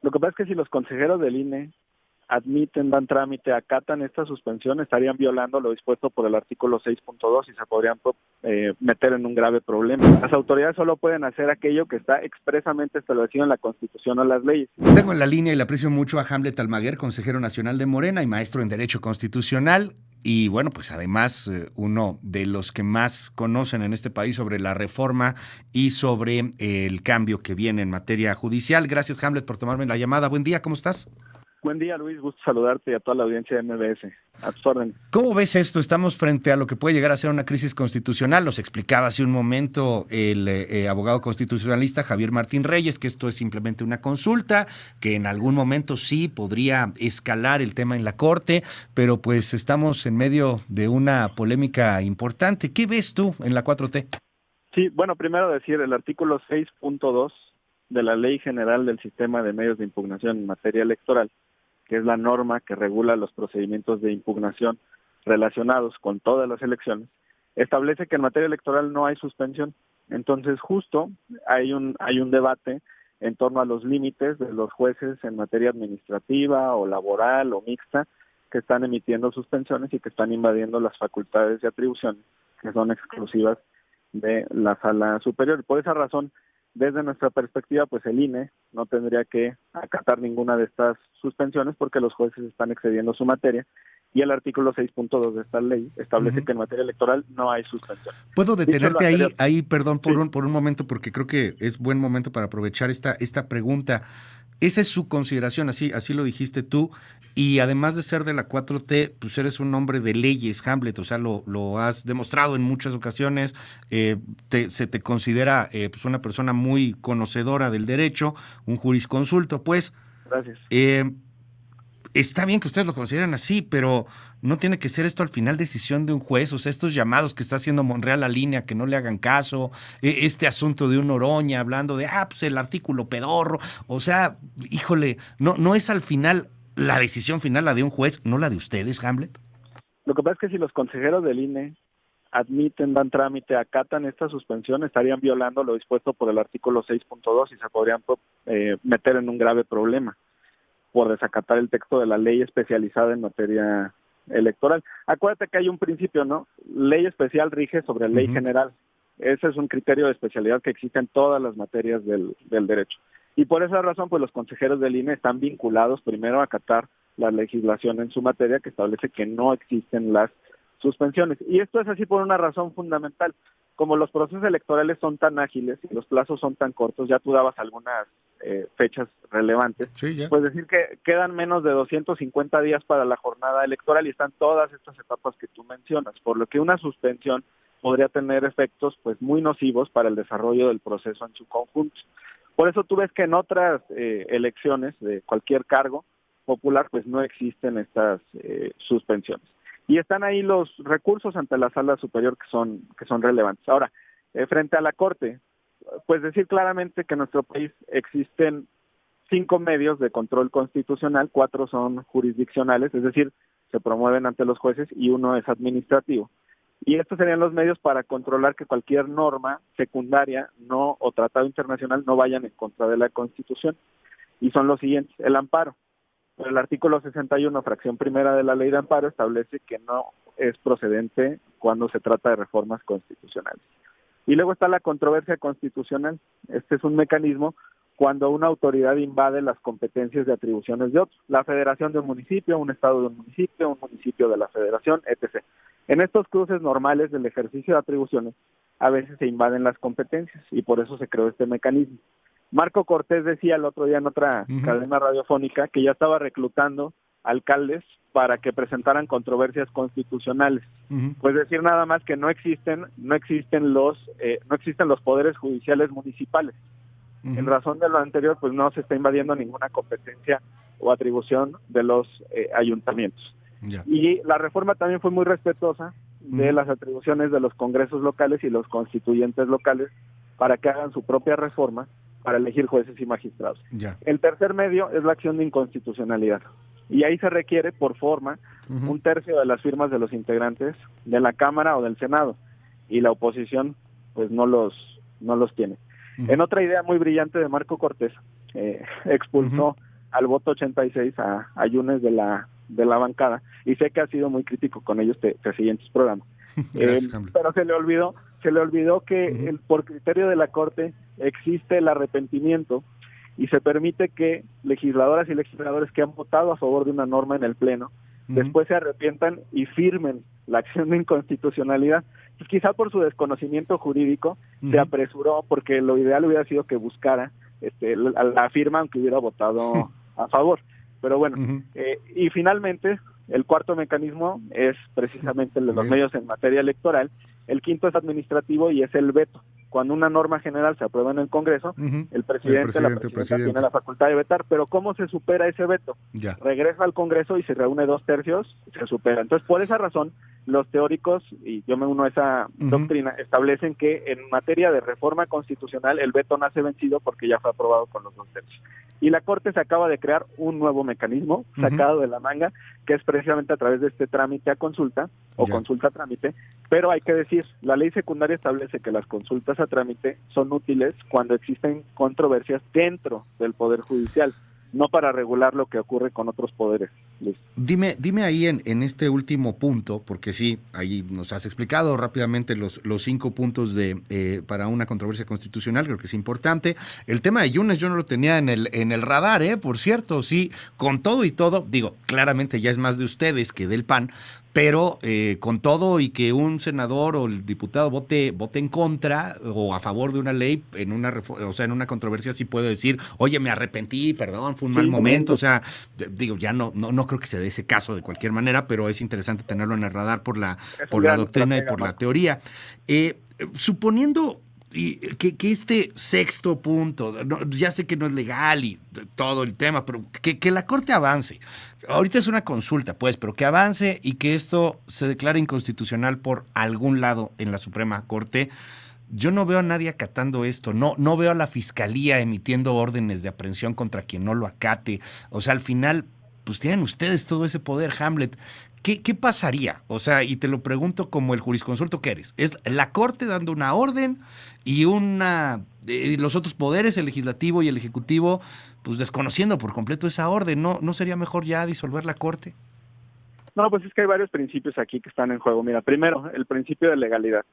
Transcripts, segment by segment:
Lo que pasa es que si los consejeros del INE admiten, dan trámite, acatan esta suspensión, estarían violando lo dispuesto por el artículo 6.2 y se podrían meter en un grave problema. Las autoridades solo pueden hacer aquello que está expresamente establecido en la Constitución o las leyes. Tengo en la línea y le aprecio mucho a Hamlet Almaguer, consejero nacional de Morena y maestro en Derecho Constitucional. Y bueno, pues además uno de los que más conocen en este país sobre la reforma y sobre el cambio que viene en materia judicial. Gracias, Hamlet, por tomarme la llamada. Buen día, ¿cómo estás? Buen día, Luis, gusto saludarte y a toda la audiencia de MBS. A tus órdenes. ¿Cómo ves esto? Estamos frente a lo que puede llegar a ser una crisis constitucional. Nos explicaba hace un momento el abogado constitucionalista Javier Martín Reyes que esto es simplemente una consulta, que en algún momento sí podría escalar el tema en la Corte, pero pues estamos en medio de una polémica importante. ¿Qué ves tú en la 4T? Sí, bueno, primero decir, el artículo 6.2 de la Ley General del Sistema de Medios de Impugnación en materia electoral, que es la norma que regula los procedimientos de impugnación relacionados con todas las elecciones, establece que en materia electoral no hay suspensión. Entonces, justo hay un debate en torno a los límites de los jueces en materia administrativa o laboral o mixta que están emitiendo suspensiones y que están invadiendo las facultades de atribución que son exclusivas de la Sala Superior. Por esa razón, desde nuestra perspectiva, pues el INE no tendría que acatar ninguna de estas suspensiones porque los jueces están excediendo su materia y el artículo 6.2 de esta ley establece que en materia electoral no hay suspensión. ¿Puedo detenerte ahí, perdón, sí. por un momento, porque creo que es buen momento para aprovechar esta pregunta? Esa es su consideración, así lo dijiste tú, y además de ser de la 4T, pues eres un hombre de leyes, Hamlet, o sea, lo has demostrado en muchas ocasiones, se te considera pues una persona muy conocedora del derecho, un jurisconsulto, pues. Gracias. Está bien que ustedes lo consideren así, pero no tiene que ser esto al final decisión de un juez. O sea, estos llamados que está haciendo Monreal a línea, que no le hagan caso, este asunto de un Oroña hablando de, pues el artículo pedorro. O sea, híjole, no es al final la decisión final la de un juez, no la de ustedes, Hamlet. Lo que pasa es que si los consejeros del INE admiten, dan trámite, acatan esta suspensión, estarían violando lo dispuesto por el artículo 6.2 y se podrían meter en un grave problema por desacatar el texto de la ley especializada en materia electoral. Acuérdate que hay un principio, ¿no? Ley especial rige sobre ley general. Ese es un criterio de especialidad que existe en todas las materias del derecho. Y por esa razón, pues los consejeros del INE están vinculados primero a acatar la legislación en su materia que establece que no existen las suspensiones. Y esto es así por una razón fundamental. Como los procesos electorales son tan ágiles y los plazos son tan cortos, ya tú dabas algunas fechas relevantes, Sí, ya. pues decir que quedan menos de 250 días para la jornada electoral y están todas estas etapas que tú mencionas, por lo que una suspensión podría tener efectos pues muy nocivos para el desarrollo del proceso en su conjunto. Por eso tú ves que en otras elecciones de cualquier cargo popular pues no existen estas suspensiones. Y están ahí los recursos ante la Sala Superior que son relevantes. Ahora, frente a la Corte, pues decir claramente que en nuestro país existen 5 medios de control constitucional, 4 son jurisdiccionales, es decir, se promueven ante los jueces y 1 es administrativo. Y estos serían los medios para controlar que cualquier norma secundaria o tratado internacional no vayan en contra de la Constitución. Y son los siguientes: el amparo. El artículo 61, fracción primera de la Ley de Amparo, establece que no es procedente cuando se trata de reformas constitucionales. Y luego está la controversia constitucional. Este es un mecanismo cuando una autoridad invade las competencias de atribuciones de otros, la federación de un municipio, un estado de un municipio de la federación, etc. En estos cruces normales del ejercicio de atribuciones, a veces se invaden las competencias y por eso se creó este mecanismo. Marco Cortés decía el otro día en otra cadena radiofónica que ya estaba reclutando alcaldes para que presentaran controversias constitucionales. Pues decir nada más que no existen los poderes judiciales municipales. En razón de lo anterior, pues no se está invadiendo ninguna competencia o atribución de los ayuntamientos. Ya. Y la reforma también fue muy respetuosa de las atribuciones de los congresos locales y los constituyentes locales para que hagan su propia reforma para elegir jueces y magistrados. Ya. El tercer medio es la acción de inconstitucionalidad. Y ahí se requiere, por forma, 1/3 de las firmas de los integrantes de la Cámara o del Senado. Y la oposición, pues no los tiene. En otra idea muy brillante de Marco Cortés, expulsó al voto 86 a Yunes de la bancada, y sé que ha sido muy crítico con ellos, te seguí en tus programas. Gracias, Hamlet. Pero se le olvidó que por criterio de la Corte existe el arrepentimiento y se permite que legisladoras y legisladores que han votado a favor de una norma en el Pleno después se arrepientan y firmen la acción de inconstitucionalidad. Pues quizá por su desconocimiento jurídico se apresuró, porque lo ideal hubiera sido que buscara la firma aunque hubiera votado a favor. Pero bueno, y finalmente el cuarto mecanismo es precisamente el de los medios en materia electoral. El quinto es administrativo y es el veto. Cuando una norma general se aprueba en el Congreso, el presidente, la presidenta tiene la facultad de vetar, pero ¿cómo se supera ese veto? Regresa al Congreso y se reúne 2/3, se supera. Entonces, por esa razón, los teóricos, y yo me uno a esa doctrina, establecen que en materia de reforma constitucional el veto nace vencido porque ya fue aprobado con los 2/3. Y la Corte se acaba de crear un nuevo mecanismo sacado de la manga, que es precisamente a través de este trámite a consulta, o consulta a trámite, pero hay que decir, la ley secundaria establece que las consultas a trámite son útiles cuando existen controversias dentro del Poder Judicial, no para regular lo que ocurre con otros poderes. Dime ahí en este último punto, porque sí, ahí nos has explicado rápidamente los 5 puntos para una controversia constitucional, creo que es importante. El tema de Yunes yo no lo tenía en el radar, por cierto, sí, con todo y todo, digo, claramente ya es más de ustedes que del PAN, pero con todo y que un senador o el diputado vote en contra o a favor de una ley en una controversia, sí puedo decir, oye, me arrepentí, perdón, fue un mal momento, o sea, digo, ya no creo que se dé ese caso de cualquier manera, pero es interesante tenerlo en el radar por la doctrina y por la teoría. Suponiendo que este sexto punto, ya sé que no es legal y todo el tema, pero que la Corte avance. Ahorita es una consulta, pues, pero que avance y que esto se declare inconstitucional por algún lado en la Suprema Corte. Yo no veo a nadie acatando esto, no veo a la Fiscalía emitiendo órdenes de aprehensión contra quien no lo acate. O sea, al final, pues tienen ustedes todo ese poder, Hamlet. ¿Qué pasaría? O sea, y te lo pregunto como el jurisconsulto que eres. ¿Es la Corte dando una orden y los otros poderes, el legislativo y el ejecutivo, pues desconociendo por completo esa orden? ¿No sería mejor ya disolver la Corte? No, pues es que hay varios principios aquí que están en juego. Mira, primero, el principio de legalidad.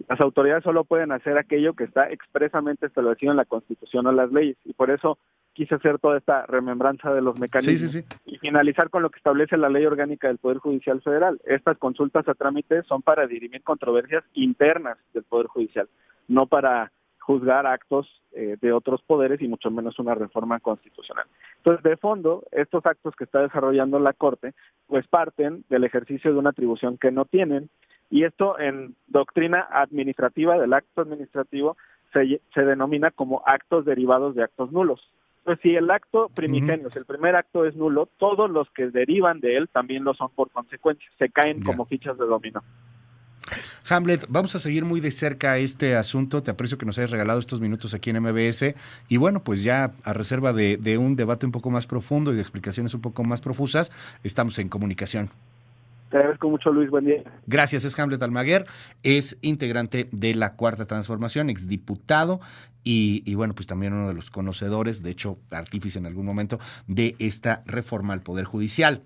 Las autoridades solo pueden hacer aquello que está expresamente establecido en la Constitución o las leyes, y por eso quise hacer toda esta remembranza de los mecanismos y finalizar con lo que establece la Ley Orgánica del Poder Judicial Federal. Estas consultas a trámite son para dirimir controversias internas del Poder Judicial, no para juzgar actos de otros poderes y mucho menos una reforma constitucional. Entonces, de fondo, estos actos que está desarrollando la Corte, pues parten del ejercicio de una atribución que no tienen, y esto en doctrina administrativa del acto administrativo se denomina como actos derivados de actos nulos. Pues si el acto primigenio, si el primer acto es nulo, todos los que derivan de él también lo son por consecuencia, se caen como fichas de dominó. Hamlet, vamos a seguir muy de cerca este asunto. Te aprecio que nos hayas regalado estos minutos aquí en MBS. Y bueno, pues ya a reserva de un debate un poco más profundo y de explicaciones un poco más profusas, estamos en comunicación. Te agradezco mucho, Luis. Buen día. Gracias. Es Hamlet Almaguer, es integrante de la Cuarta Transformación, exdiputado y bueno, pues también uno de los conocedores, de hecho, artífice en algún momento, de esta reforma al Poder Judicial.